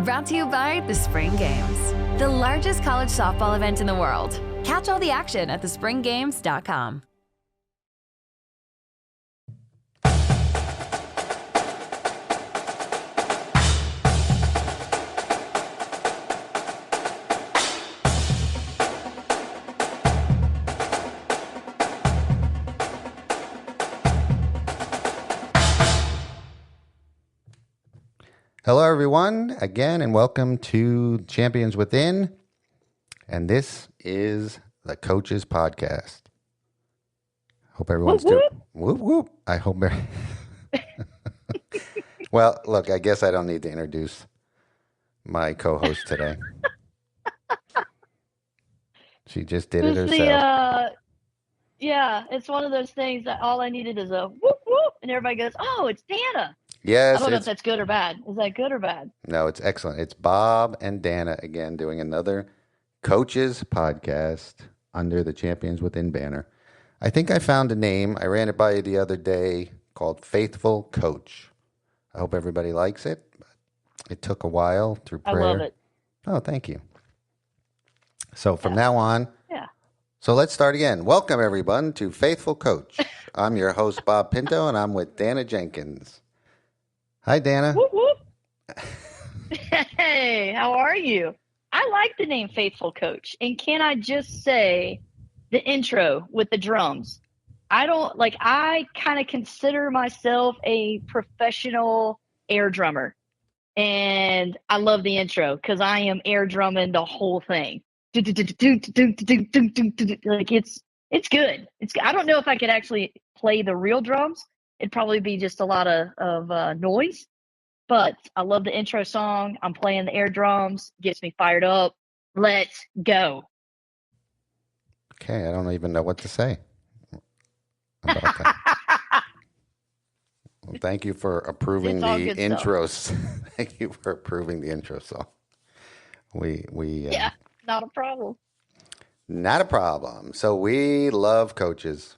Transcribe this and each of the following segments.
Brought to you by the Spring Games, the largest college softball event in the world. Catch all the action at thespringgames.com. Hello, everyone, again, and welcome to Champions Within. And this is the Coaches Podcast. Hope everyone's doing whoop whoop. I hope. Well, look, I guess I don't need to introduce my co-host today. She just did it herself. Yeah, it's one of those things that all I needed is a whoop whoop, and everybody goes, "Oh, it's Dana." Yes, I don't know if that's good or bad. Is that good or bad? No, it's excellent. It's Bob and Dana again doing another Coaches Podcast under the Champions Within banner. I think I found a name. I ran it by you the other day called Faithful Coach. I hope everybody likes it. It took a while through prayer. I love it. Oh, thank you. So from now on, yeah. So let's start again. Welcome, everyone, to Faithful Coach. I'm your host, Bob Pinto, and I'm with Dana Jenkins. Hi, Dana. Whoop, whoop. Hey, how are you? I like the name Faithful Coach. And can I just say the intro with the drums? I kind of consider myself a professional air drummer. And I love the intro because I am air drumming the whole thing. Like it's good. I don't know if I could actually play the real drums. It'd probably be just a lot of noise, but I love the intro song. I'm playing the air drums, gets me fired up. Let's go. Okay, I don't even know what to say about that. Well, thank you for approving the intros. Thank you for approving the intro song. Yeah, not a problem. Not a problem. So we love coaches.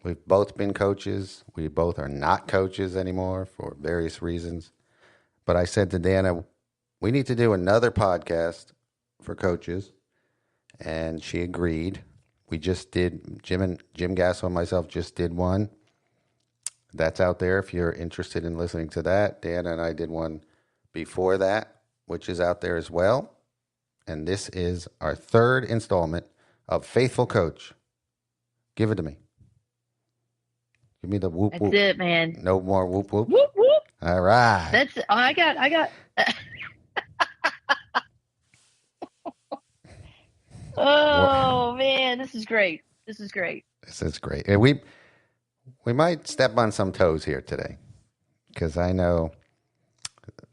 We've both been coaches. We both are not coaches anymore for various reasons. But I said to Dana, we need to do another podcast for coaches. And she agreed. We just did, Jim Gasso and myself just did one. That's out there if you're interested in listening to that. Dana and I did one before that, which is out there as well. And this is our third installment of Faithful Coach. Give it to me. Give me the whoop whoop. That's it, man. No more whoop whoop. Whoop whoop. All right. That's I got. Oh man, this is great. This is great. And we might step on some toes here today because I know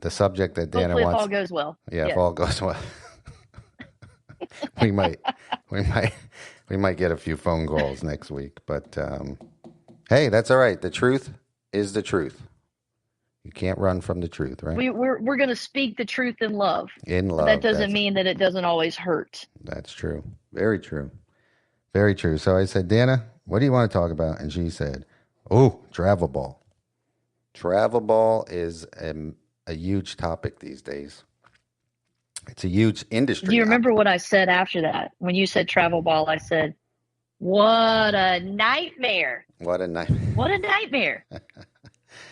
the subject that Dana Hopefully wants. If all goes well. Yeah, if all goes well. we might get a few phone calls next week, but hey, that's all right. The truth is the truth. You can't run from the truth, right? We're going to speak the truth in love. In love. But that doesn't mean that it doesn't always hurt. That's true. Very true. Very true. So I said, Dana, what do you want to talk about? And she said, oh, travel ball. Travel ball is a huge topic these days. It's a huge industry. Do you remember what I said after that? When you said travel ball, I said, what a nightmare. What a nightmare. What a nightmare.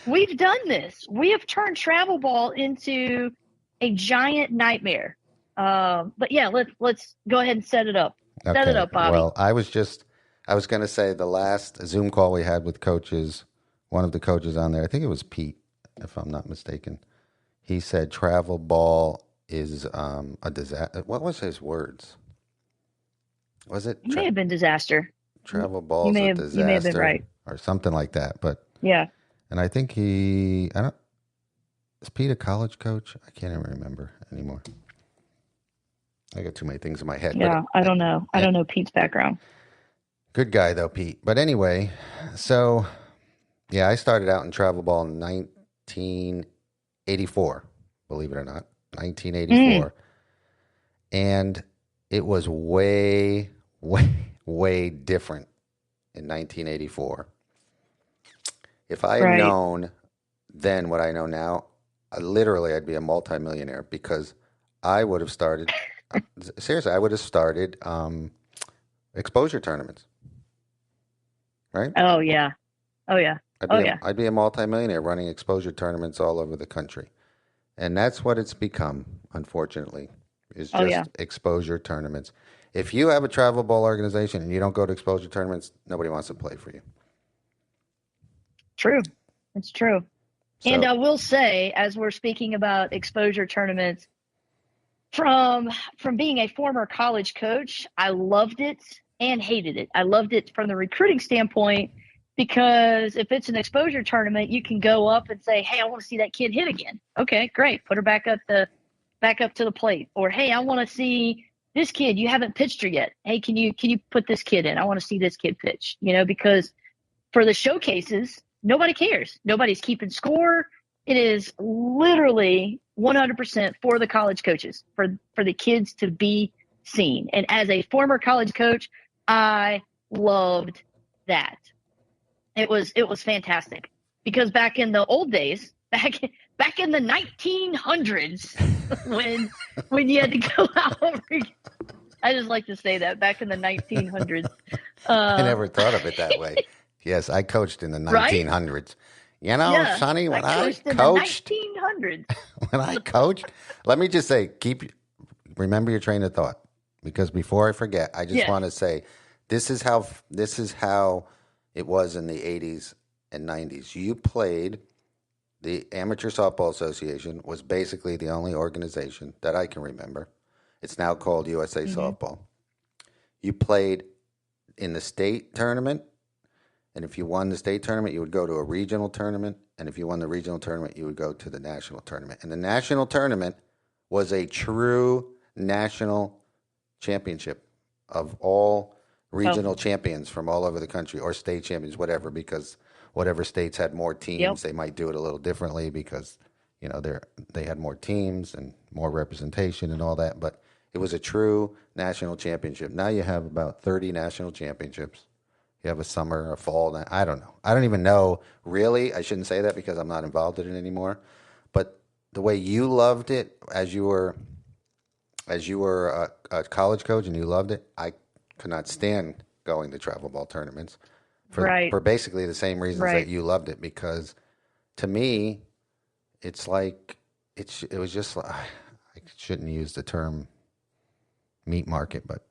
We've done this. We have turned travel ball into a giant nightmare. But yeah, let's go ahead and set it up. Okay. Set it up, Bobby. Well, I was going to say the last Zoom call we had with coaches, one of the coaches on there, I think it was Pete, if I'm not mistaken. He said travel ball is a disaster. What was his words? Was it? It may have been disaster. Travel ball is a disaster. You may have been right. Or something like that. But yeah. And I think is Pete a college coach? I can't even remember anymore. I got too many things in my head. Yeah, I don't know. I don't know Pete's background. Good guy, though, Pete. But anyway, so, yeah, I started out in travel ball in 1984, believe it or not. 1984. And it was way, way, way different in 1984. If I had known then what I know now, literally, I'd be a multimillionaire because I would have started, seriously, I would have started exposure tournaments, right? Oh yeah. Oh yeah. Oh yeah. I'd be a multimillionaire running exposure tournaments all over the country. And that's what it's become, unfortunately, is Oh yeah. just exposure tournaments. If you have a travel ball organization and you don't go to exposure tournaments, nobody wants to play for you. True. It's true. And So, I will say, as we're speaking about exposure tournaments, from being a former college coach, I loved it and hated it. I loved it from the recruiting standpoint because if it's an exposure tournament, you can go up and say, "Hey, I want to see that kid hit again." Okay, great. Put her back up to the plate. Or, "Hey, I want to see this kid. You haven't pitched her yet. Hey, can you put this kid in? I want to see this kid pitch." Because for the showcases, nobody cares. Nobody's keeping score. It is literally 100% for the college coaches, for the kids to be seen. And as a former college coach, I loved that. It was fantastic because back in the old days, back in the 1900s, when you had to go out over, I just like to say that back in the 1900s. I never thought of it that way. Yes, I coached in the 1900s. Yeah, Sonny, when I coached in coached, the 1900s. when I coached, let me just say, remember your train of thought, because before I forget, I just want to say, this is how it was in the 80s and 90s. You played, the Amateur Softball Association was basically the only organization that I can remember. It's now called USA Softball. You played in the state tournament. And if you won the state tournament, you would go to a regional tournament. And if you won the regional tournament, you would go to the national tournament. And the national tournament was a true national championship of all regional champions from all over the country, or state champions, whatever, because whatever states had more teams, they might do it a little differently because, they had more teams and more representation and all that. But it was a true national championship. Now you have about 30 national championships. You have a summer, a fall. I don't know. I don't even know, really. I shouldn't say that because I'm not involved in it anymore. But the way you loved it as you were a college coach and you loved it, I could not stand going to travel ball tournaments for basically the same reasons that you loved it. Because to me, it's like it was just, I shouldn't use the term meat market, but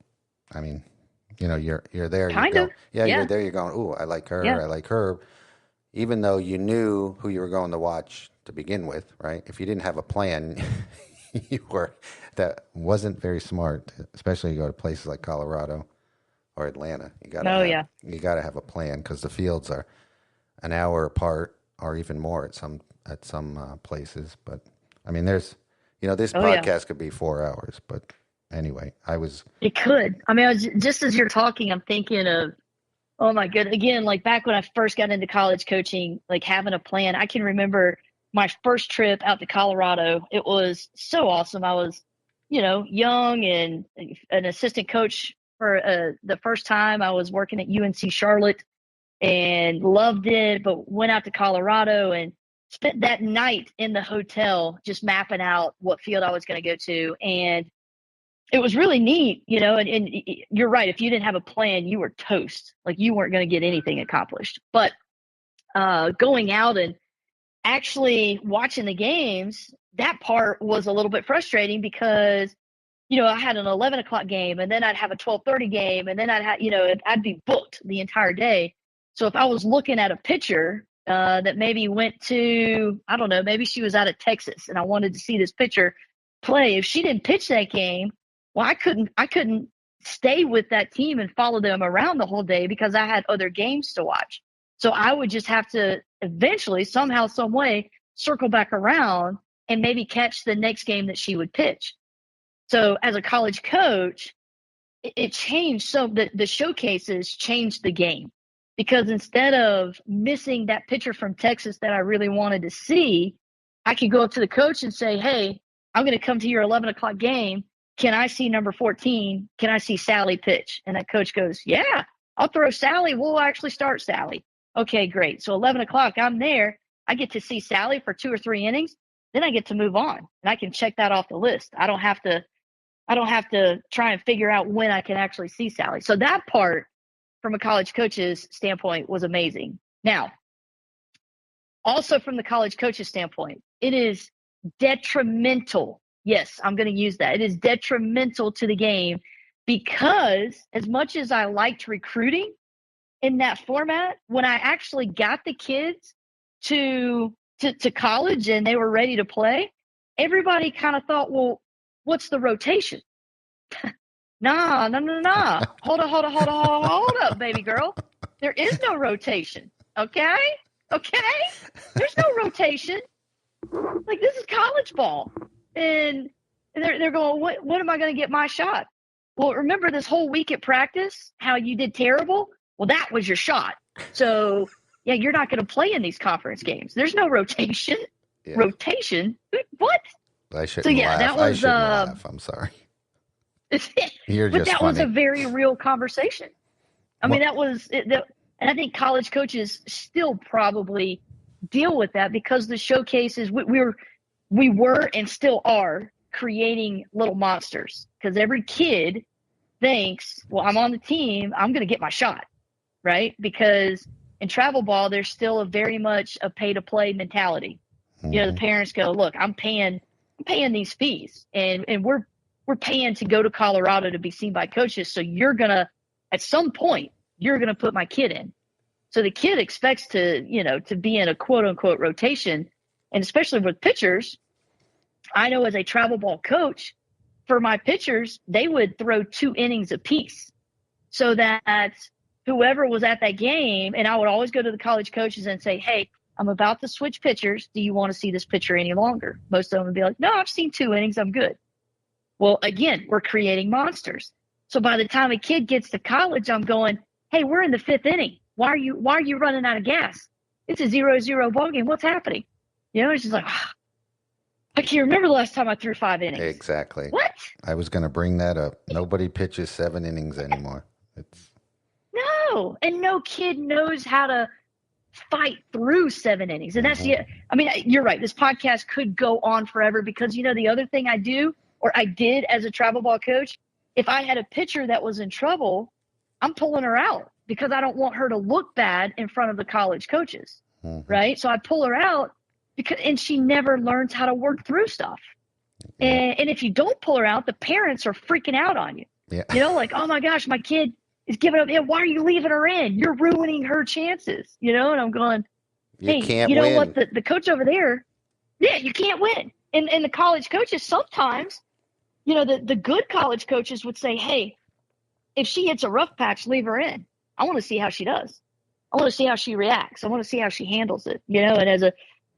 I mean, you're there. Kind of. Yeah, you're there. You're going, ooh, I like her. I like her. Even though you knew who you were going to watch to begin with, right? If you didn't have a plan, that wasn't very smart. Especially you go to places like Colorado or Atlanta. You got to have a plan because the fields are an hour apart or even more at some places. But I mean, there's, this podcast could be 4 hours, but. Anyway, It could. I mean, just as you're talking, I'm thinking of, oh my goodness, again, like back when I first got into college coaching, like having a plan. I can remember my first trip out to Colorado. It was so awesome. I was, young and an assistant coach for the first time. I was working at UNC Charlotte and loved it, but went out to Colorado and spent that night in the hotel just mapping out what field I was going to go to. And it was really neat, and you're right. If you didn't have a plan, you were toast. Like you weren't going to get anything accomplished. But going out and actually watching the games, that part was a little bit frustrating because, I had an 11 o'clock game and then I'd have a 12:30 game and then I'd be booked the entire day. So if I was looking at a pitcher that maybe went to, I don't know, maybe she was out of Texas and I wanted to see this pitcher play, if she didn't pitch that game, well, I couldn't stay with that team and follow them around the whole day because I had other games to watch. So I would just have to eventually, somehow, some way, circle back around and maybe catch the next game that she would pitch. So as a college coach, it changed. So the showcases changed the game because instead of missing that pitcher from Texas that I really wanted to see, I could go up to the coach and say, "Hey, I'm going to come to your 11 o'clock game. Can I see number 14? Can I see Sally pitch?" And that coach goes, "Yeah, I'll throw Sally. We'll actually start Sally." Okay, great. So 11 o'clock, I'm there. I get to see Sally for 2 or 3 innings. then I get to move on and I can check that off the list. I don't have to try and figure out when I can actually see Sally. So that part from a college coach's standpoint was amazing. Now, also from the college coach's standpoint, it is detrimental. Yes, I'm going to use that. It is detrimental to the game because as much as I liked recruiting in that format, when I actually got the kids to college and they were ready to play, everybody kind of thought, well, what's the rotation? Nah. Hold up, baby girl. There is no rotation. Okay. There's no rotation. Like, this is college ball. And they're going, what am I going to get my shot? Well, remember this whole week at practice, how you did terrible? Well, that was your shot. So, yeah, you're not going to play in these conference games. There's no rotation. Yeah. Rotation? What? I shouldn't laugh. That was, I shouldn't laugh. I'm sorry. You're but just that funny. Was a very real conversation. I mean, that was it. And I think college coaches still probably deal with that because the showcases, we were and still are creating little monsters because every kid thinks, well, I'm on the team, I'm going to get my shot, right? Because in travel ball, there's still very much a pay to play mentality. Mm-hmm. You know, the parents go, look, I'm paying these fees and we're paying to go to Colorado to be seen by coaches. So you're going to, at some point, you're going to put my kid in. So the kid expects to be in a quote unquote rotation. And especially with pitchers, I know as a travel ball coach, for my pitchers, they would throw 2 innings apiece so that whoever was at that game, and I would always go to the college coaches and say, hey, I'm about to switch pitchers. Do you want to see this pitcher any longer? Most of them would be like, no, I've seen 2 innings. I'm good. Well, again, we're creating monsters. So by the time a kid gets to college, I'm going, hey, we're in the 5th inning. Why are you running out of gas? It's a 0-0 ball game. What's happening? It's just like, I can't remember the last time I threw 5 innings. Exactly. What? I was going to bring that up. Nobody pitches 7 innings anymore. No, and no kid knows how to fight through 7 innings. And that's you're right. This podcast could go on forever because, the other thing I did as a travel ball coach, if I had a pitcher that was in trouble, I'm pulling her out because I don't want her to look bad in front of the college coaches, right? So I pull her out and she never learns how to work through stuff. Yeah. And if you don't pull her out, the parents are freaking out on you. Yeah. Like, oh my gosh, my kid is giving up. Yeah, why are you leaving her in? You're ruining her chances, and I'm going, hey, you know win. What? The coach over there, yeah, you can't win. And the college coaches sometimes, the good college coaches would say, hey, if she hits a rough patch, leave her in. I want to see how she does. I want to see how she reacts. I want to see how she handles it, and as a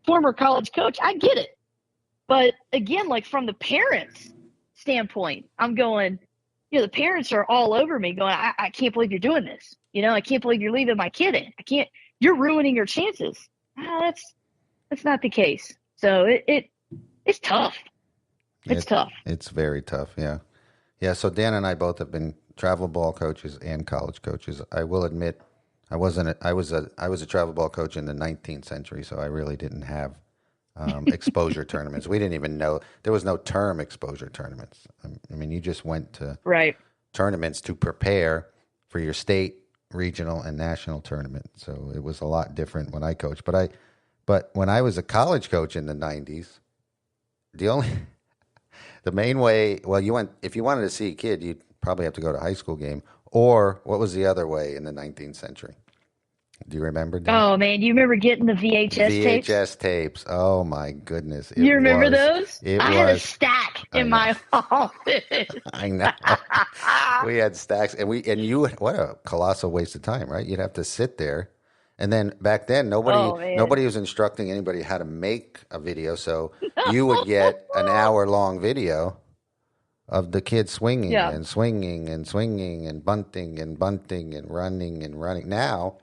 former college coach, I get it. But again, like from the parents' standpoint, I'm going, the parents are all over me going, I can't believe you're doing this. I can't believe you're leaving my kid in. You're ruining your chances. That's not the case. So it's tough. It's tough. It's very tough. Yeah. Yeah. So Dan and I both have been travel ball coaches and college coaches. I will admit I was a travel ball coach in the 19th century. So I really didn't have exposure tournaments. We didn't even know there was no term exposure tournaments. I mean, you just went to tournaments to prepare for your state, regional, and national tournament. So it was a lot different when I coached. But when I was a college coach in the 90s, the main way, if you wanted to see a kid, you'd probably have to go to a high school game. Or what was the other way in the 19th century? Do you remember, Dan? Oh, man. Do you remember getting the VHS tapes? VHS tapes. Oh, my goodness. You remember those? I had a stack in my office. I know. We had stacks. What a colossal waste of time, right? You'd have to sit there. And then back then, nobody was instructing anybody how to make a video. So you would get an hour-long video of the kid swinging and swinging and swinging and bunting and running and running. Now,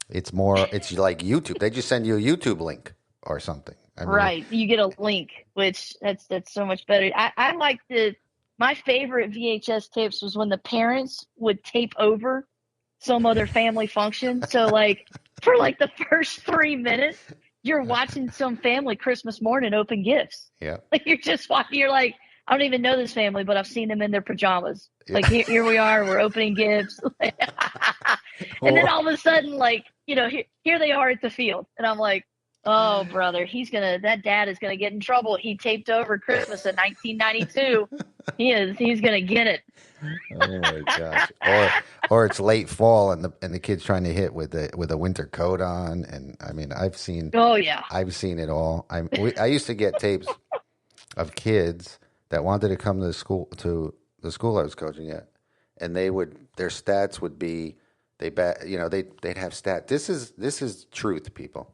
it's like YouTube. They just send you a YouTube link or something. Right. You get a link, which that's so much better. I like my favorite VHS tapes was when the parents would tape over some other family function. So like for like the first 3 minutes, you're watching some family Christmas morning open gifts. Yeah. Like you're just watching, you're like, I don't even know this family, but I've seen them in their pajamas. Yeah. Like here we are, we're opening gifts. And then all of a sudden, like, here they are at the field. And I'm like, oh, brother, that dad is gonna get in trouble. He taped over Christmas in 1992. He's gonna get it. Oh my gosh! Or it's late fall and the kid's trying to hit with a winter coat on, and I mean Oh yeah. I've seen it all. I used to get tapes of kids that wanted to come to the school I was coaching at, and their stats would be they'd have stats. This is truth, people.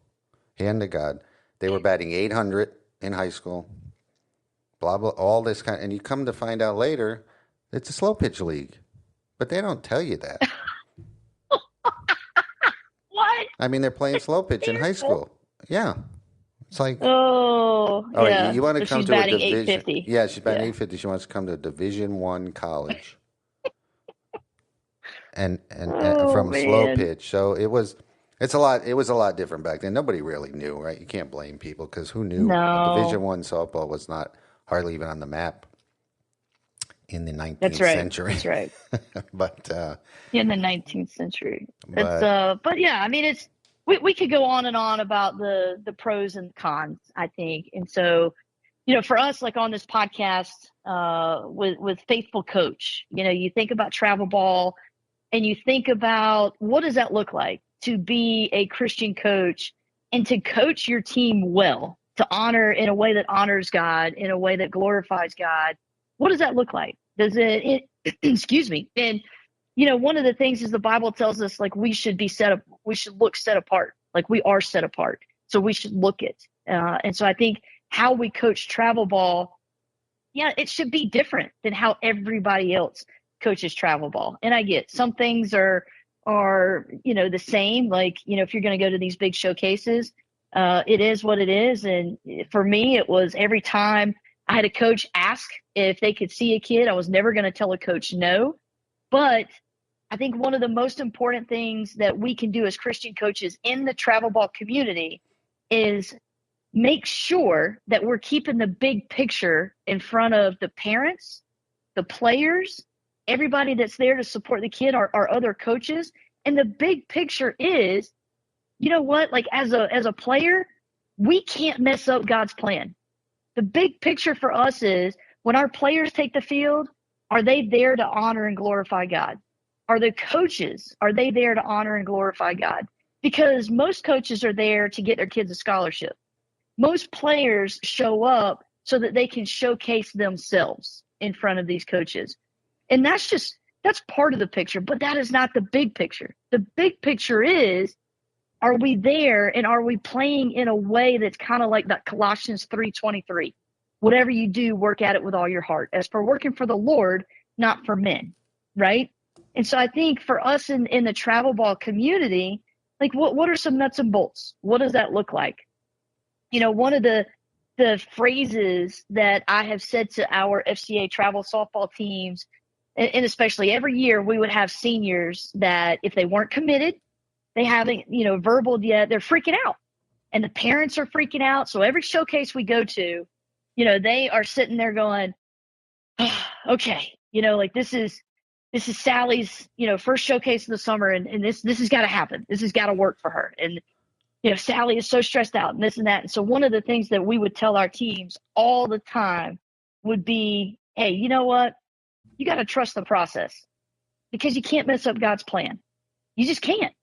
Hand to God, they were batting 800 in high school. Blah blah, all this kind, and you come to find out later. It's a slow pitch league, but they don't tell you that. What? I mean, they're playing slow pitch in high school. Yeah. It's like, oh, yeah. You want to So come she's to a batting division. 850. Yeah, she's batting 850. She wants to come to a Division I college. and from slow pitch. So it was a lot different back then. Nobody really knew, right? You can't blame people because who knew? No. Division I softball was not hardly even on the map in the 19th That's right. century. That's right. But in the 19th century. But yeah, I mean, we could go on and on about the pros and cons, I think. And so, for us, like on this podcast, with Faithful Coach, you think about travel ball and you think about what does that look like to be a Christian coach and to coach your team well, to honor in a way that honors God, in a way that glorifies God. What does that look like? Does it excuse me. And, one of the things is the Bible tells us like we should look set apart. Like we are set apart. So we should look it. And so I think how we coach travel ball, it should be different than how everybody else coaches travel ball. And I get some things are the same. Like, if you're going to go to these big showcases, it is what it is. And for me, it was every time I had a coach ask if they could see a kid, I was never going to tell a coach no. But I think one of the most important things that we can do as Christian coaches in the travel ball community is make sure that we're keeping the big picture in front of the parents, the players, everybody that's there to support the kid, our other coaches. And the big picture is, like as a player, we can't mess up God's plan. The big picture for us is when our players take the field, are they there to honor and glorify God? Are the coaches, are they there to honor and glorify God? Because most coaches are there to get their kids a scholarship. Most players show up so that they can showcase themselves in front of these coaches. And that's part of the picture, but that is not the big picture. The big picture is, are we there and are we playing in a way that's kind of like that Colossians 3:23? Whatever you do, work at it with all your heart. As for working for the Lord, not for men, right? And so I think for us in the travel ball community, like what are some nuts and bolts? What does that look like? One of the phrases that I have said to our FCA travel softball teams, and especially every year we would have seniors that if they weren't committed, they haven't, verbaled yet, they're freaking out. And the parents are freaking out. So every showcase we go to, they are sitting there going, oh, okay, like this is Sally's, first showcase of the summer. And this has got to happen. This has got to work for her. And, Sally is so stressed out and this and that. And so one of the things that we would tell our teams all the time would be, hey, you know what? You got to trust the process because you can't mess up God's plan. You just can't.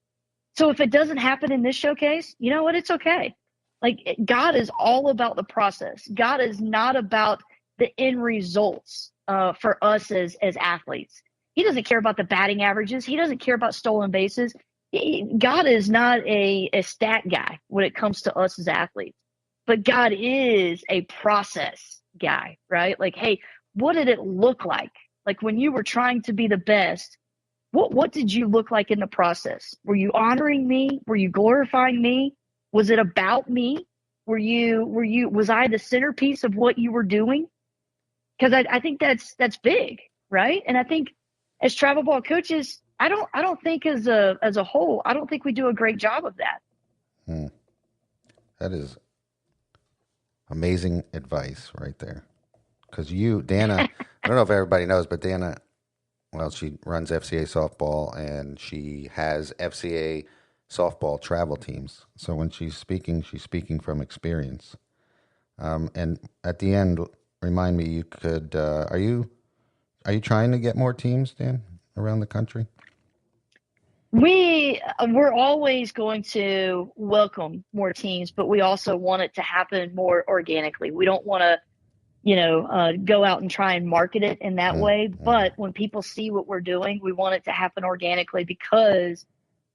So if it doesn't happen in this showcase, you know what? It's okay. Like God is all about the process. God is not about the end results for us as athletes. He doesn't care about the batting averages. He doesn't care about stolen bases. God is not a stat guy when it comes to us as athletes. But God is a process guy, right? Like, hey, what did it look like? Like when you were trying to be the best, what did you look like in the process? Were you honoring me? Were you glorifying me? Was it about me? Was I the centerpiece of what you were doing? Because I think that's big, right? And I think as travel ball coaches, I don't think as a whole, I don't think we do a great job of that. That is amazing advice right there. Because you, Dana, I don't know if everybody knows, but Dana, well, she runs FCA softball and she has FCA softball travel teams. So when she's speaking from experience. And at the end, remind me, you could, are you trying to get more teams, Dan, around the country? We're always going to welcome more teams, but we also want it to happen more organically. We don't want to, go out and try and market it in that way. But when people see what we're doing, we want it to happen organically because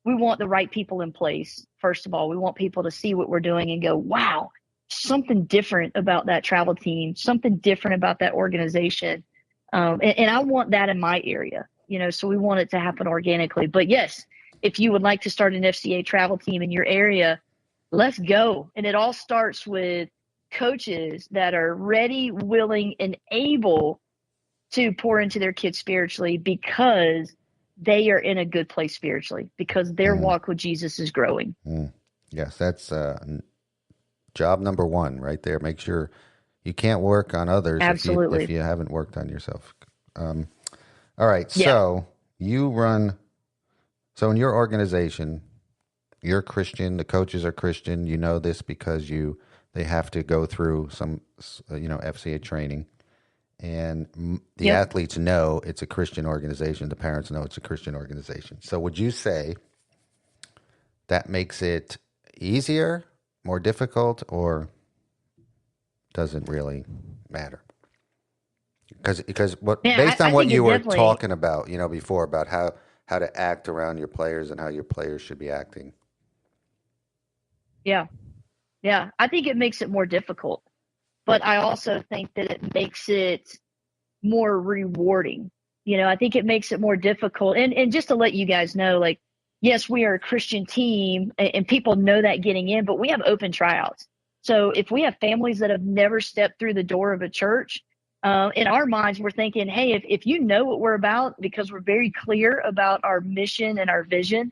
we want the right people in place. First of all, we want people to see what we're doing and go, wow, something different about that travel team, something different about that organization. And I want that in my area, so we want it to happen organically. But yes, if you would like to start an FCA travel team in your area, let's go. And it all starts with coaches that are ready, willing, and able to pour into their kids spiritually because they are in a good place spiritually, because their walk with Jesus is growing. Yes, that's job number one right there. Make sure you can't work on others Absolutely. if you haven't worked on yourself. All right, Yeah. so so in your organization, you're Christian, the coaches are Christian. You know this because they have to go through some, FCA training. And the athletes know it's a Christian organization. The parents know it's a Christian organization. So would you say that makes it easier, more difficult, or doesn't really matter? Because based on what you were talking about, before about how to act around your players and how your players should be acting. Yeah. Yeah. I think it makes it more difficult, but I also think that it makes it more rewarding. I think it makes it more difficult. And just to let you guys know, like, yes, we are a Christian team and people know that getting in, but we have open tryouts. So if we have families that have never stepped through the door of a church, in our minds, we're thinking, hey, if you know what we're about, because we're very clear about our mission and our vision.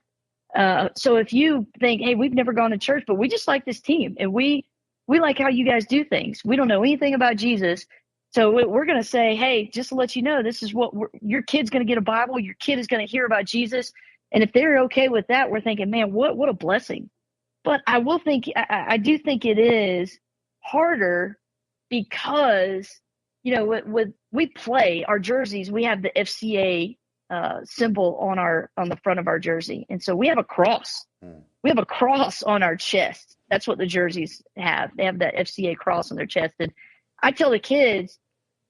So if you think, hey, we've never gone to church, but we just like this team and we like how you guys do things. We don't know anything about Jesus. So we're going to say, hey, just to let you know, this is what your kid's going to get a Bible. Your kid is going to hear about Jesus. And if they're okay with that, we're thinking, man, what a blessing. But I do think it is harder because, we play our jerseys. We have the FCA symbol on the front of our jersey. And so we have a cross. We have a cross on our chest. That's what the jerseys have. They have that FCA cross on their chest. And I tell the kids,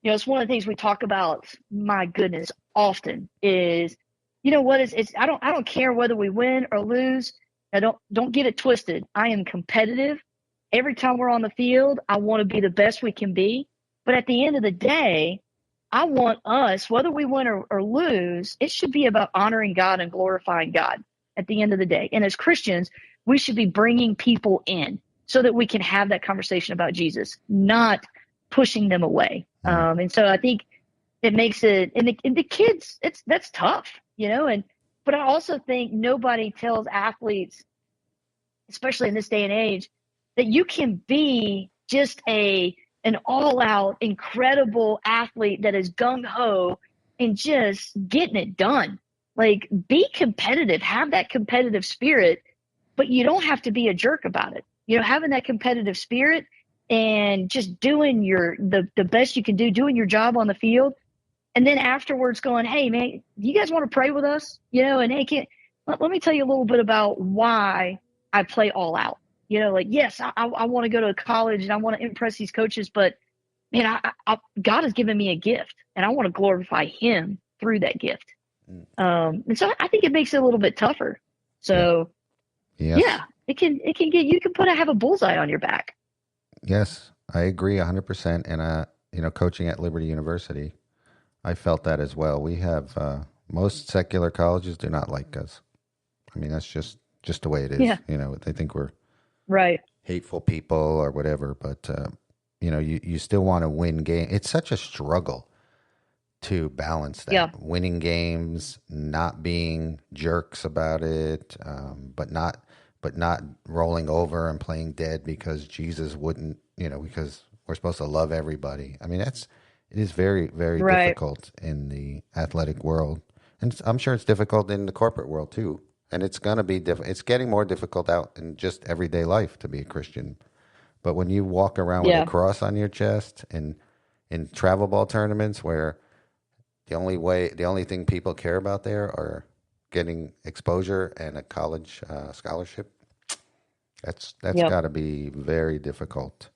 it's one of the things we talk about, my goodness, often is, I don't care whether we win or lose. Now don't get it twisted. I am competitive. Every time we're on the field, I want to be the best we can be. But at the end of the day, I want us, whether we win or lose, it should be about honoring God and glorifying God at the end of the day. And as Christians, we should be bringing people in so that we can have that conversation about Jesus, not pushing them away. And so I think it makes it, and the kids, that's tough, but I also think nobody tells athletes, especially in this day and age, that you can be just an all-out, incredible athlete that is gung-ho and just getting it done. Like, be competitive, have that competitive spirit, but you don't have to be a jerk about it. Having that competitive spirit and just doing the best you can do, doing your job on the field, and then afterwards going, hey, man, you guys want to pray with us? And hey, let me tell you a little bit about why I play all out. Yes, I want to go to college and I want to impress these coaches, but man, God has given me a gift and I want to glorify Him through that gift. And so I think it makes it a little bit tougher. So yes. Yeah, it can get, you can have a bullseye on your back. Yes, I agree 100%. And, coaching at Liberty University, I felt that as well. We have, most secular colleges do not like us. I mean, that's just the way it is. Yeah. They think we're right, hateful people or whatever, but, you still want to win game. It's such a struggle to balance that. Yeah. Winning games, not being jerks about it, but not but not rolling over and playing dead because Jesus wouldn't, because we're supposed to love everybody. I mean, it is very, very Right. difficult in the athletic world. And I'm sure it's difficult in the corporate world too. And it's going to be it's getting more difficult out in just everyday life to be a Christian. But when you walk around with a Yeah. cross on your chest and in travel ball tournaments where the only thing people care about there are getting exposure and a college scholarship, that's Yep. got to be very difficult.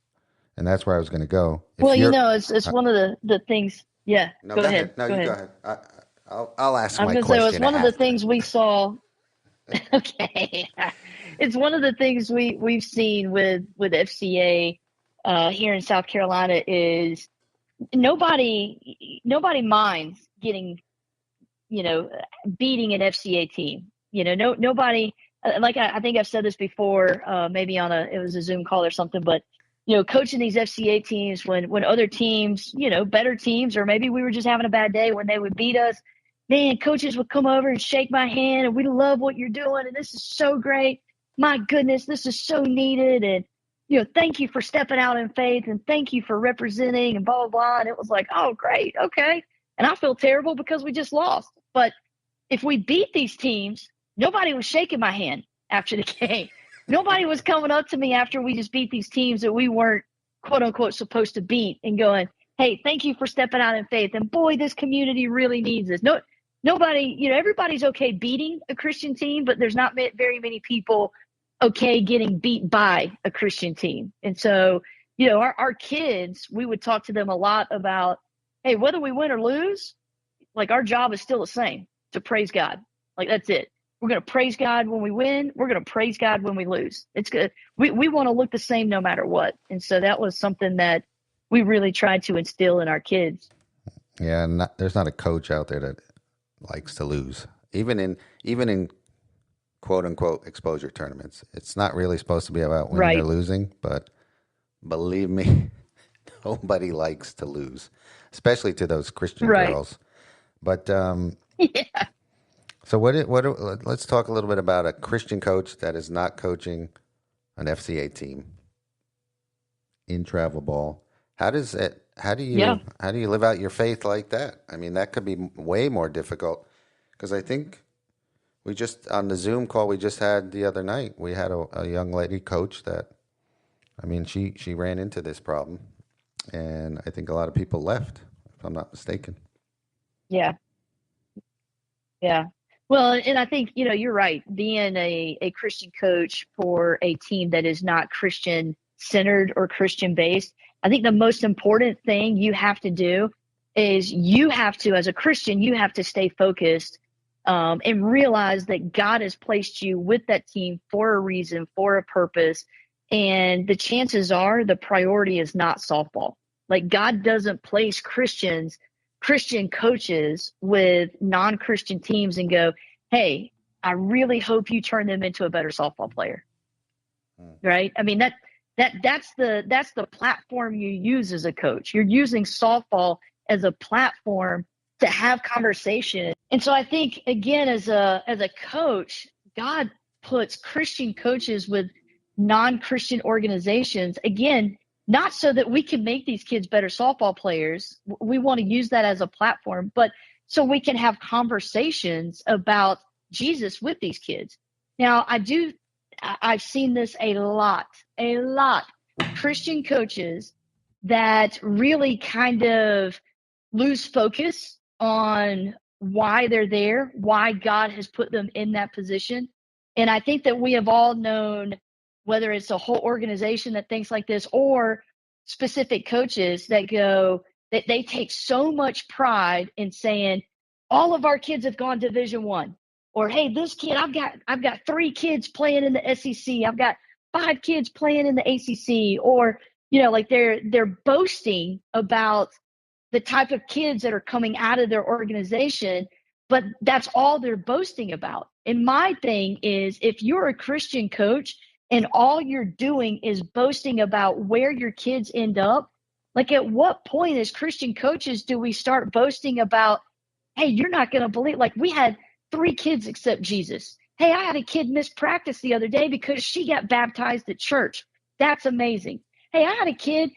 And that's where I was going to go. If Well, you're it's one of the things. Yeah. No, Go go ahead. ahead. No, Go you go ahead. ahead. I'll ask I was my going to say, it was question one of the after. things we saw. Okay. It's one of the things we've seen with FCA here in South Carolina is nobody minds getting, you know, beating an FCA team. Nobody, like I think I've said this before, maybe it was a Zoom call or something, but, coaching these FCA teams when other teams, better teams, or maybe we were just having a bad day when they would beat us, man, coaches would come over and shake my hand and we love what you're doing. And this is so great. My goodness, this is so needed. And, thank you for stepping out in faith and thank you for representing and blah, blah, blah. And it was like, oh, great. Okay. And I feel terrible because we just lost. But if we beat these teams, nobody was shaking my hand after the game. Nobody was coming up to me after we just beat these teams that we weren't, quote unquote, supposed to beat and going, hey, thank you for stepping out in faith. And boy, this community really needs this. Nobody, everybody's okay beating a Christian team, but there's not very many people okay getting beat by a Christian team. And so, our kids, we would talk to them a lot about, hey, whether we win or lose, like our job is still the same, to praise God. Like that's it. We're going to praise God when we win. We're going to praise God when we lose. It's good. We want to look the same no matter what. And so that was something that we really tried to instill in our kids. Yeah, there's not a coach out there that likes to lose. Even in quote unquote exposure tournaments. It's not really supposed to be about winning or Right. losing, but believe me, nobody likes to lose, especially to those Christian Right. girls. But Yeah. so let's talk a little bit about a Christian coach that is not coaching an FCA team in travel ball. How does it? Yeah. How do you live out your faith like that? I mean, that could be way more difficult because I think we just on the Zoom call we just had the other night, we had a young lady coach that, I mean, she ran into this problem, and I think a lot of people left, if I'm not mistaken. Yeah. Yeah. Well, and I think, you're right. Being a Christian coach for a team that is not Christian centered or Christian based, I think the most important thing you have to do is you have to, as a Christian, you have to stay focused and realize that God has placed you with that team for a reason, for a purpose. And the chances are the priority is not softball. Like God doesn't place Christian coaches with non-Christian teams and go, hey, I really hope you turn them into a better softball player. Right? I mean, that's the platform you use as a coach. You're using softball as a platform to have conversation. And so I think again, as a coach, God puts Christian coaches with non-Christian organizations, again, not so that we can make these kids better softball players. We want to use that as a platform, but so we can have conversations about Jesus with these kids. Now, I've seen this a lot, Christian coaches that really kind of lose focus on why they're there, why God has put them in that position. And I think that we have all known, whether it's a whole organization that thinks like this or specific coaches that they take so much pride in saying, all of our kids have gone Division 1, or hey, this kid, I've got 3 kids playing in the SEC, I've got 5 kids playing in the ACC, or like they're boasting about the type of kids that are coming out of their organization, but that's all they're boasting about. And my thing is, if you're a Christian coach and all you're doing is boasting about where your kids end up, like at what point as Christian coaches do we start boasting about, hey, you're not going to believe, like we had 3 kids accept Jesus. Hey, I had a kid miss practice the other day because she got baptized at church. That's amazing. Hey, I had a kid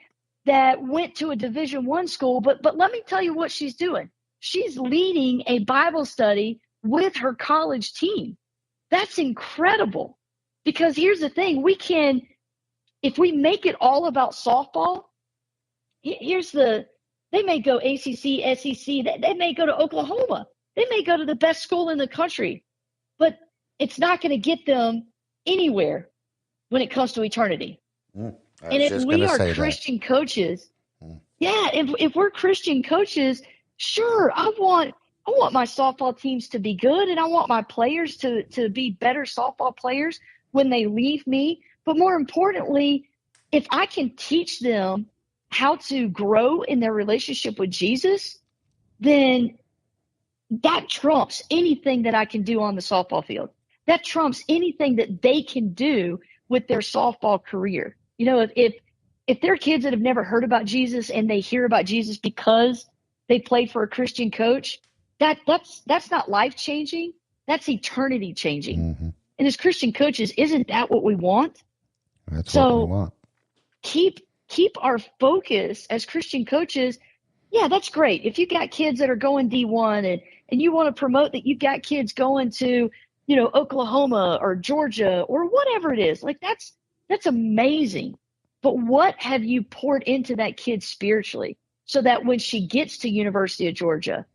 that went to a Division I school, but let me tell you what she's doing. She's leading a Bible study with her college team. That's incredible. Because here's the thing, if we make it all about softball, they may go ACC, SEC, they may go to Oklahoma. They may go to the best school in the country, but it's not going to get them anywhere when it comes to eternity. And if we are Christian coaches, if we're Christian coaches, sure, I want my softball teams to be good, and I want my players to be better softball players when they leave me. But more importantly, if I can teach them how to grow in their relationship with Jesus, then that trumps anything that I can do on the softball field. That trumps anything that they can do with their softball career. You know, if they're kids that have never heard about Jesus and they hear about Jesus because they played for a Christian coach, that's not life changing. That's eternity changing. Mm-hmm. And as Christian coaches, isn't that what we want? That's what we want. Keep our focus as Christian coaches. Yeah, that's great. If you got kids that are going D1 and you want to promote that you've got kids going to, you know, Oklahoma or Georgia or whatever it is, like that's amazing. But what have you poured into that kid spiritually so that when she gets to University of Georgia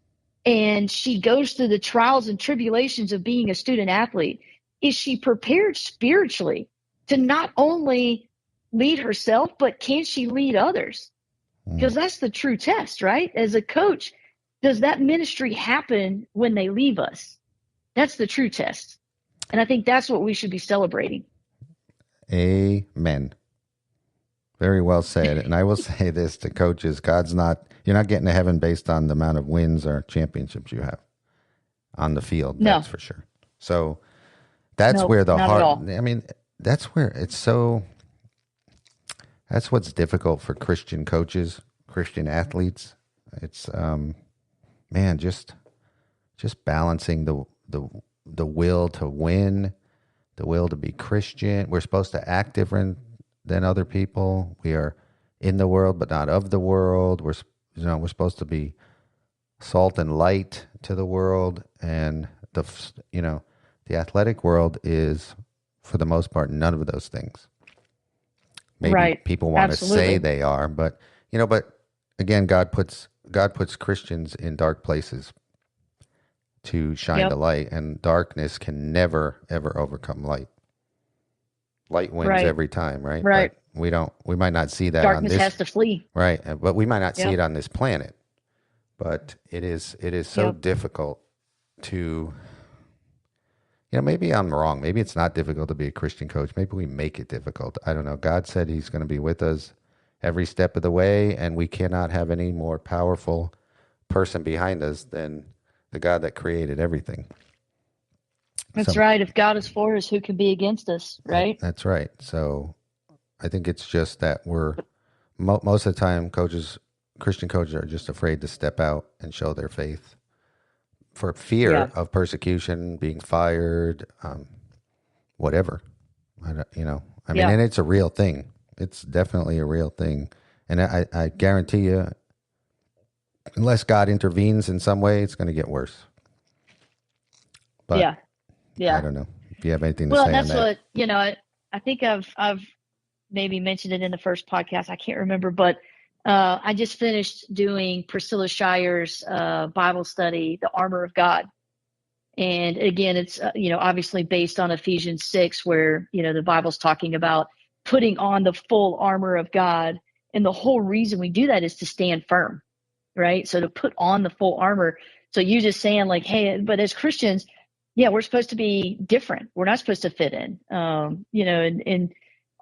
and she goes through the trials and tribulations of being a student athlete, is she prepared spiritually to not only lead herself, but can she lead others? Because that's the true test, right? As a coach, does that ministry happen when they leave us? That's the true test. And I think that's what we should be celebrating. Amen. Very well said. And I will say this to coaches, you're not getting to heaven based on the amount of wins or championships you have on the field. No. That's for sure. So that's where the heart, I mean, that's where that's what's difficult for Christian coaches, Christian athletes. It's, man, just balancing the will to win, the will to be Christian. We're supposed to act different than other people. We are in the world, but not of the world. We're supposed to be salt and light to the world. And the athletic world is, for the most part, none of those things. Maybe people want to say they are, but again, God puts Christians in dark places to shine the light, and darkness can never, ever overcome light. Light wins every time, right? Right. But we might not see that Darkness on this. has to flee. Right. But we might not see it on this planet. But it is so difficult to, maybe I'm wrong. Maybe it's not difficult to be a Christian coach. Maybe we make it difficult. I don't know. God said he's going to be with us every step of the way, and we cannot have any more powerful person behind us than the God that created everything. That's right. If God is for us, who can be against us, right? That's right. So I think it's just that we're, most of the time, Christian coaches are just afraid to step out and show their faith for fear of persecution, being fired, whatever. And it's a real thing. It's definitely a real thing. And I guarantee you, unless God intervenes in some way, it's going to get worse. But I don't know if you have anything to say on that. Well, that's what, I think I've maybe mentioned it in the first podcast. I can't remember, but I just finished doing Priscilla Shire's Bible study, The Armor of God. And again, it's, obviously based on Ephesians 6, where, the Bible's talking about putting on the full armor of God. And the whole reason we do that is to stand firm, right? So to put on the full armor. So you just saying like, hey, but as Christians, we're supposed to be different. We're not supposed to fit in, and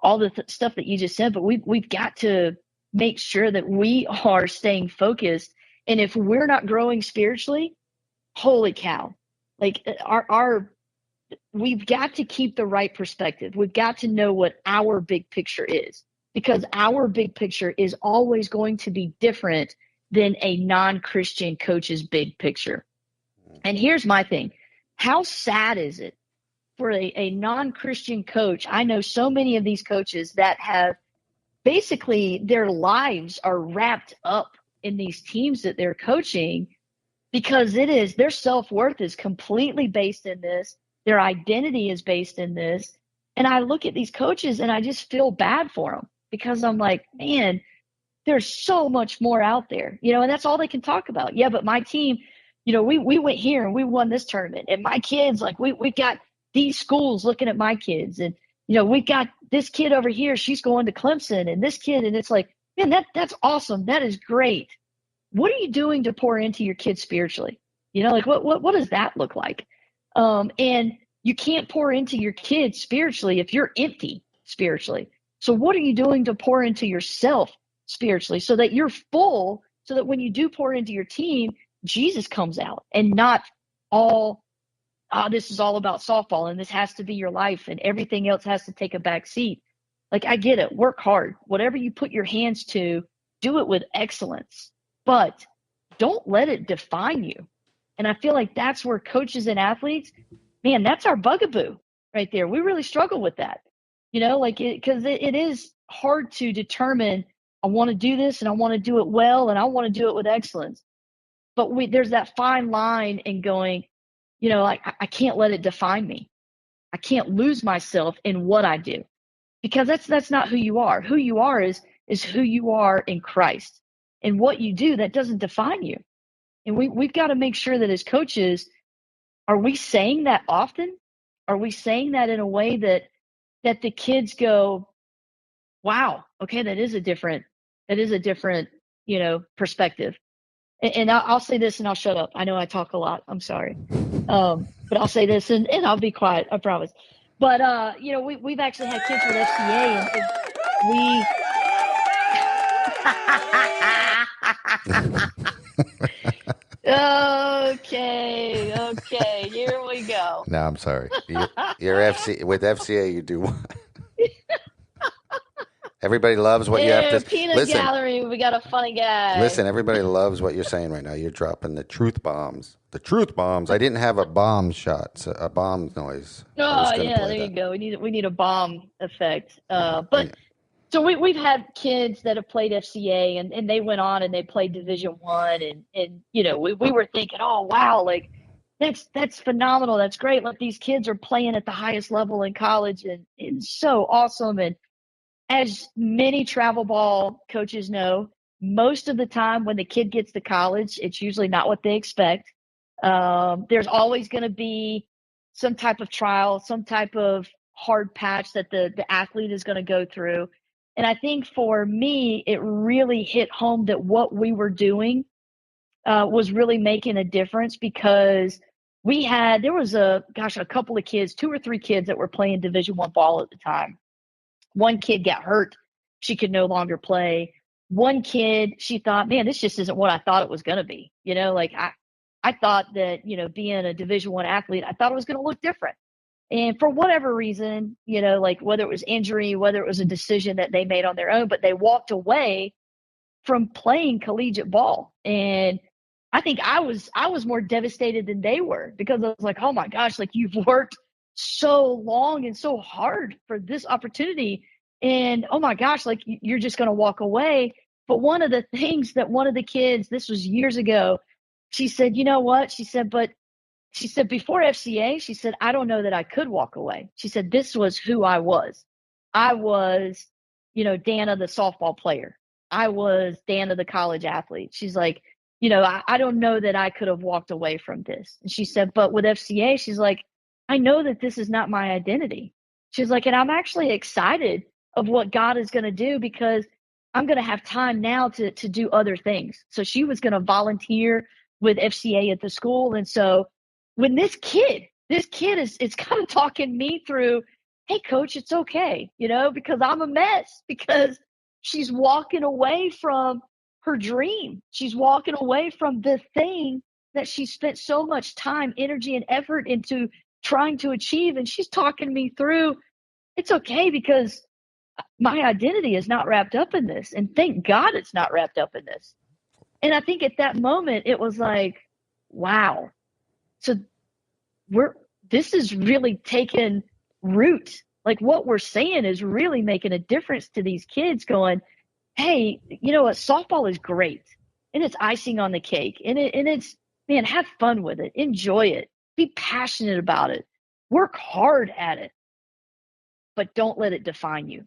all the stuff that you just said, but we've got to make sure that we are staying focused. And if we're not growing spiritually, holy cow, like we've got to keep the right perspective. We've got to know what our big picture is, because our big picture is always going to be different than a non-Christian coach's big picture. And here's my thing. How sad is it for a non-Christian coach, I know so many of these coaches that have basically their lives are wrapped up in these teams that they're coaching, because their self-worth is completely based in this. Their identity is based in this. And I look at these coaches and I just feel bad for them, because I'm like, man, there's so much more out there, and that's all they can talk about. Yeah, but my team, we went here and we won this tournament, and my kids, like, we got these schools looking at my kids, and we got this kid over here, she's going to Clemson, and this kid, and it's like, man, that's awesome, that is great. What are you doing to pour into your kids spiritually? Like, what does that look like? And you can't pour into your kids spiritually if you're empty spiritually. So what are you doing to pour into yourself spiritually, so that you're full, so that when you do pour into your team, Jesus comes out, and not all, this is all about softball and this has to be your life and everything else has to take a back seat. Like, I get it. Work hard. Whatever you put your hands to, do it with excellence, but don't let it define you. And I feel like that's where coaches and athletes, man, that's our bugaboo right there. We really struggle with that, because it is hard to determine, I want to do this and I want to do it well and I want to do it with excellence. But there's that fine line in going, like, I can't let it define me. I can't lose myself in what I do, because that's not who you are. Who you are is who you are in Christ, and what you do, that doesn't define you. And we've got to make sure that as coaches, are we saying that often? Are we saying that in a way that the kids go, wow, okay, that is a different, perspective. And I'll say this and I'll shut up. I know I talk a lot. I'm sorry. But I'll say this and I'll be quiet. I promise. But, we've actually had kids with FCA and Okay. Here we go. No, I'm sorry. With FCA, you do. Everybody loves what you have to. Peanut Gallery, we got a funny guy. Listen, everybody loves what you're saying right now. You're dropping the truth bombs. The truth bombs. I didn't have a bomb shot, a bomb noise. Oh yeah, there you go. We need a bomb effect. So we've had kids that have played FCA and they went on and they played Division I, and we were thinking, oh wow, like that's phenomenal. That's great. Like, these kids are playing at the highest level in college, and so awesome. And as many travel ball coaches know, most of the time when the kid gets to college, it's usually not what they expect. There's always going to be some type of trial, some type of hard patch that the athlete is going to go through. And I think for me, it really hit home that what we were doing was really making a difference, because there was a couple of kids, 2 or 3 kids that were playing Division I ball at the time. One kid got hurt. She could no longer play. One kid, she thought, man, this just isn't what I thought it was going to be. Like, I thought that, being a Division I athlete, I thought it was going to look different. And for whatever reason, like, whether it was injury, whether it was a decision that they made on their own, but they walked away from playing collegiate ball. And I think I was more devastated than they were, because I was like, oh my gosh, like, you've worked so long and so hard for this opportunity, and oh my gosh, like, you're just going to walk away. But one of the things that one of the kids, this was years ago, she said, you know what? She said, before FCA, she said, I don't know that I could walk away. She said, this was who I was. I was, Dana, the softball player. I was Dana, the college athlete. She's like, I don't know that I could have walked away from this. And she said, but with FCA, she's like, I know that this is not my identity. She's like, and I'm actually excited of what God is going to do, because I'm going to have time now to do other things. So she was going to volunteer with FCA at the school. And so when this kid is kind of talking me through, hey, coach, it's okay, because I'm a mess, because she's walking away from her dream. She's walking away from the thing that she spent so much time, energy, and effort into trying to achieve. And she's talking me through, it's okay, because my identity is not wrapped up in this. And thank God it's not wrapped up in this. And I think at that moment, it was like, wow. So this is really taking root. Like what we're saying is really making a difference to these kids going, hey, you know what? Softball is great and it's icing on the cake and it's, man, have fun with it. Enjoy it. Be passionate about it. Work hard at it, but don't let it define you.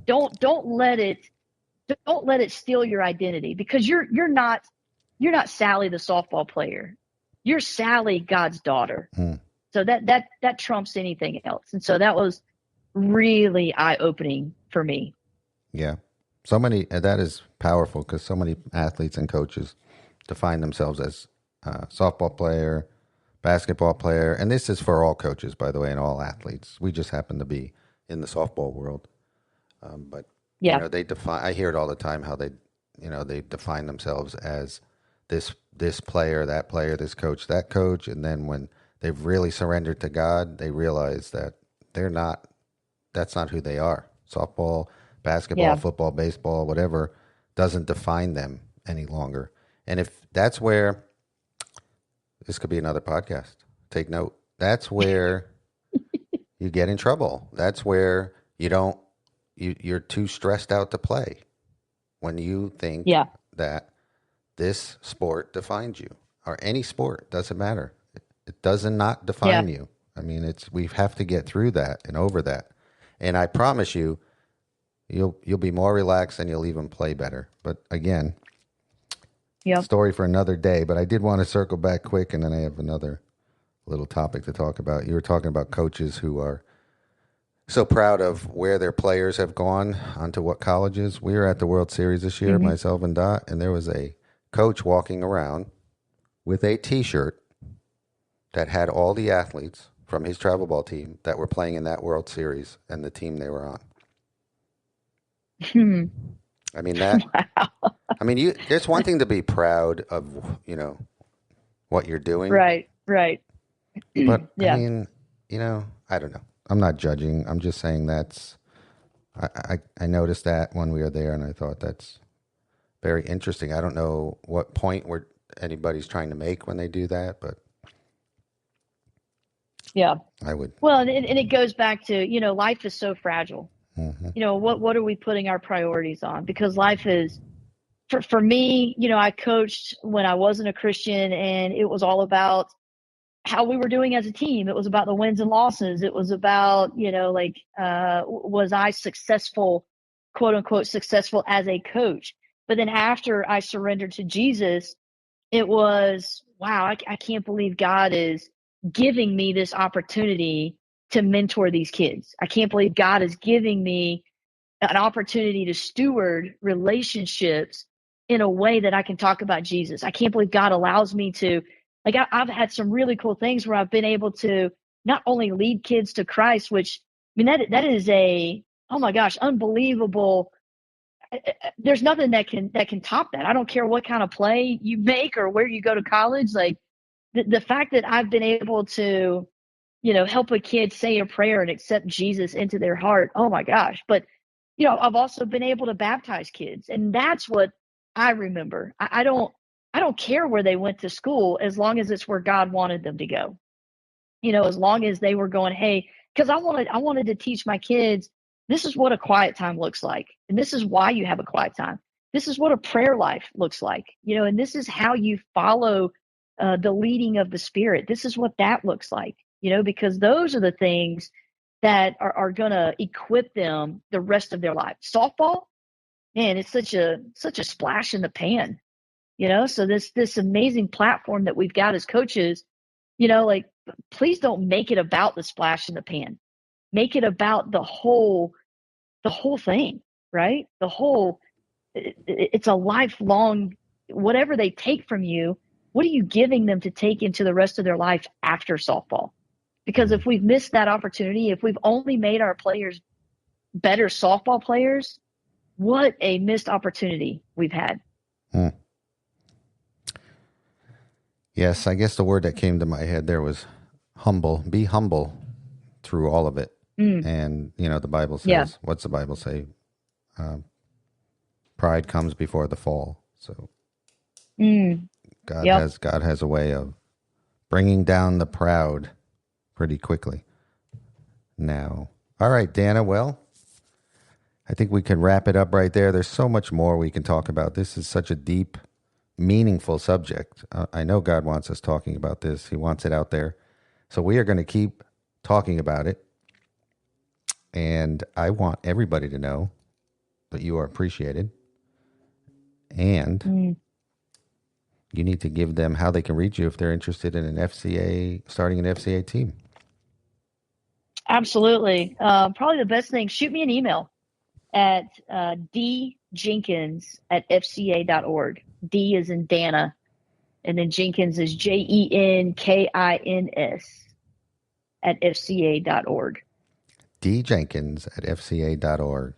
Don't let it steal your identity, because you're not Sally the softball player. You're Sally, God's daughter. So that trumps anything else. And so that was really eye-opening for me. Yeah. That is powerful, because so many athletes and coaches define themselves as softball player, basketball player. And this is for all coaches, by the way, and all athletes. We just happen to be in the softball world. But yeah, they define. I hear it all the time how they define themselves as this player, that player, this coach, that coach, and then when they've really surrendered to God, they realize that they're not. That's not who they are. Softball, basketball, football, baseball, whatever, doesn't define them any longer. And if that's where, this could be another podcast. Take note. That's where you get in trouble. That's where you're too stressed out to play, when you think that this sport defines you, or any sport, doesn't matter. It does not define you. I mean, we have to get through that and over that. And I promise you, you'll be more relaxed and you'll even play better. But again, story for another day. But I did want to circle back quick, and then I have another little topic to talk about. You were talking about coaches who are so proud of where their players have gone onto what colleges. We were at the World Series this year, myself and Dot, and there was a coach walking around with a T-shirt that had all the athletes from his travel ball team that were playing in that World Series and the team they were on. I mean, wow. I mean, there's one thing to be proud of, what you're doing. Right. But I mean, I don't know. I'm not judging. I'm just saying I noticed that when we were there, and I thought that's very interesting. I don't know what point anybody's trying to make when they do that, but I would. Well, and it goes back to, life is so fragile. What are we putting our priorities on? Because life is, for me, I coached when I wasn't a Christian, and it was all about how we were doing as a team. It was about the wins and losses. It was about, was I successful, quote unquote, successful as a coach? But then after I surrendered to Jesus, it was, wow, I can't believe God is giving me this opportunity to mentor these kids. I can't believe God is giving me an opportunity to steward relationships in a way that I can talk about Jesus. I can't believe God allows me to, I've had some really cool things where I've been able to not only lead kids to Christ, which, I mean, that is oh my gosh, unbelievable. There's nothing that can top that. I don't care what kind of play you make or where you go to college. Like the fact that I've been able to, help a kid say a prayer and accept Jesus into their heart. Oh my gosh. But, I've also been able to baptize kids, and that's what I remember. I don't care where they went to school, as long as it's where God wanted them to go. As long as they were going, hey, because I wanted to teach my kids, this is what a quiet time looks like. And this is why you have a quiet time. This is what a prayer life looks like, and this is how you follow the leading of the Spirit. This is what that looks like, because those are the things that are going to equip them the rest of their life. Softball, man, it's such a splash in the pan, so this amazing platform that we've got as coaches, please don't make it about the splash in the pan. Make it about the whole thing, right? It's a lifelong, whatever they take from you, what are you giving them to take into the rest of their life after softball? Because if we've missed that opportunity, if we've only made our players better softball players, what a missed opportunity we've had. Yes, I guess the word that came to my head there was humble. Be humble through all of it. And, the Bible says, what's the Bible say? Pride comes before the fall. So God has a way of bringing down the proud pretty quickly. Now, all right, Dana, well, I think we can wrap it up right there. There's so much more we can talk about. This is such a deep, meaningful subject. I know God wants us talking about this. He wants it out there. So we are going to keep talking about it. And I want everybody to know that you are appreciated. And you need to give them how they can reach you if they're interested in starting an FCA team. Absolutely. Probably the best thing, shoot me an email at djenkins@fca.org. D is in Dana, and then Jenkins is JENKINS at fca.org. djenkins@fca.org.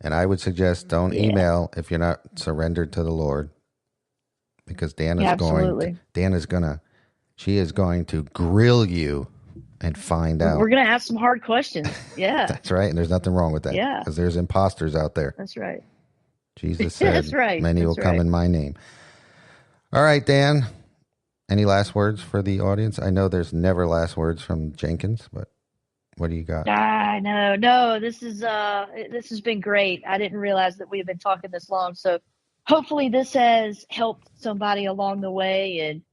And I would suggest don't email if you're not surrendered to the Lord, because she is going to grill you and find out. We're going to ask some hard questions. Yeah. That's right. And there's nothing wrong with that. Yeah. Because there's imposters out there. That's right. Jesus said, That's right. Many will come in my name. All right, Dan. Any last words for the audience? I know there's never last words from Jenkins, but what do you got? No. This has been great. I didn't realize that we've been talking this long. So hopefully this has helped somebody along the way. And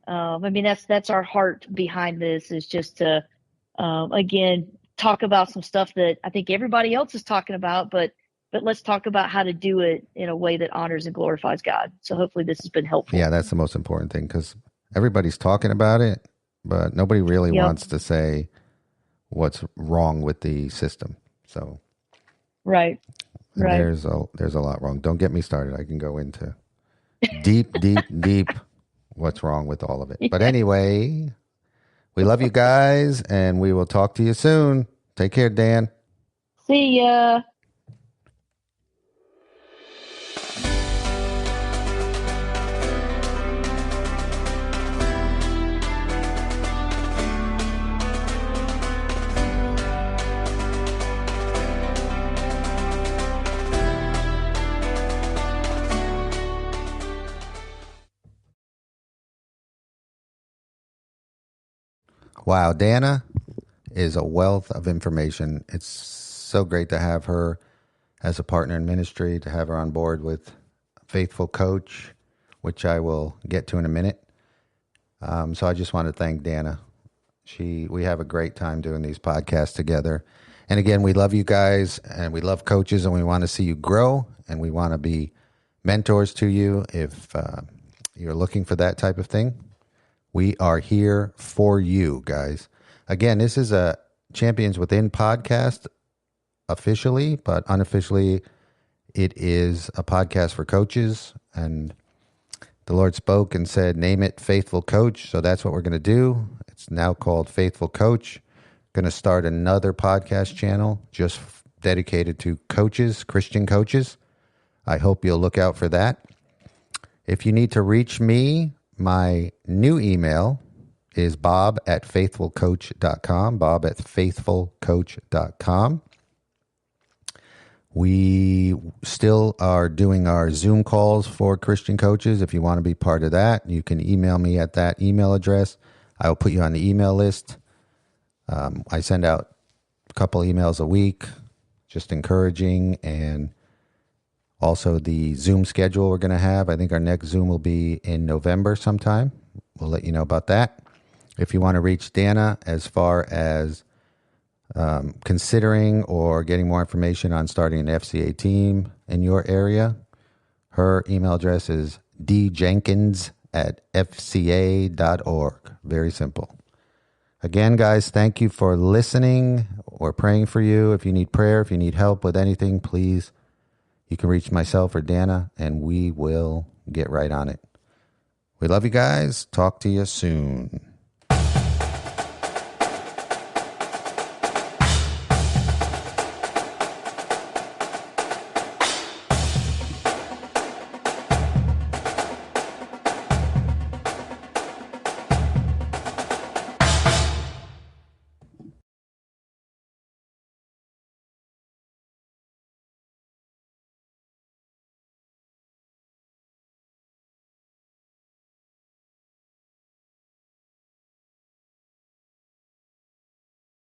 that's our heart behind this, is just to, again, talk about some stuff that I think everybody else is talking about, but let's talk about how to do it in a way that honors and glorifies God. So hopefully this has been helpful. Yeah, that's the most important thing, because everybody's talking about it, but nobody really wants to say what's wrong with the system. So right. There's a lot wrong. Don't get me started. I can go into deep what's wrong with all of it. But anyway, we love you guys, and we will talk to you soon. Take care, Dan. See ya. Wow, Dana is a wealth of information. It's so great to have her as a partner in ministry, to have her on board with Faithful Coach, which I will get to in a minute. So I just want to thank Dana. We have a great time doing these podcasts together. And again, we love you guys, and we love coaches, and we want to see you grow, and we want to be mentors to you if you're looking for that type of thing. We are here for you, guys. Again, this is a Champions Within podcast officially, but unofficially, it is a podcast for coaches. And the Lord spoke and said, name it Faithful Coach. So that's what we're going to do. It's now called Faithful Coach. Going to start another podcast channel just dedicated to coaches, Christian coaches. I hope you'll look out for that. If you need to reach me, my new email is bob@faithfulcoach.com, bob@faithfulcoach.com. We still are doing our Zoom calls for Christian coaches. If you want to be part of that, you can email me at that email address. I will put you on the email list. I send out a couple emails a week, just encouraging, and also the Zoom schedule we're going to have. I think our next Zoom will be in November sometime. We'll let you know about that. If you want to reach Dana as far as considering or getting more information on starting an FCA team in your area, her email address is djenkins@fca.org. Very simple. Again, guys, thank you for listening. We're praying for you. If you need prayer, if you need help with anything, please, you can reach myself or Dana, and we will get right on it. We love you guys. Talk to you soon.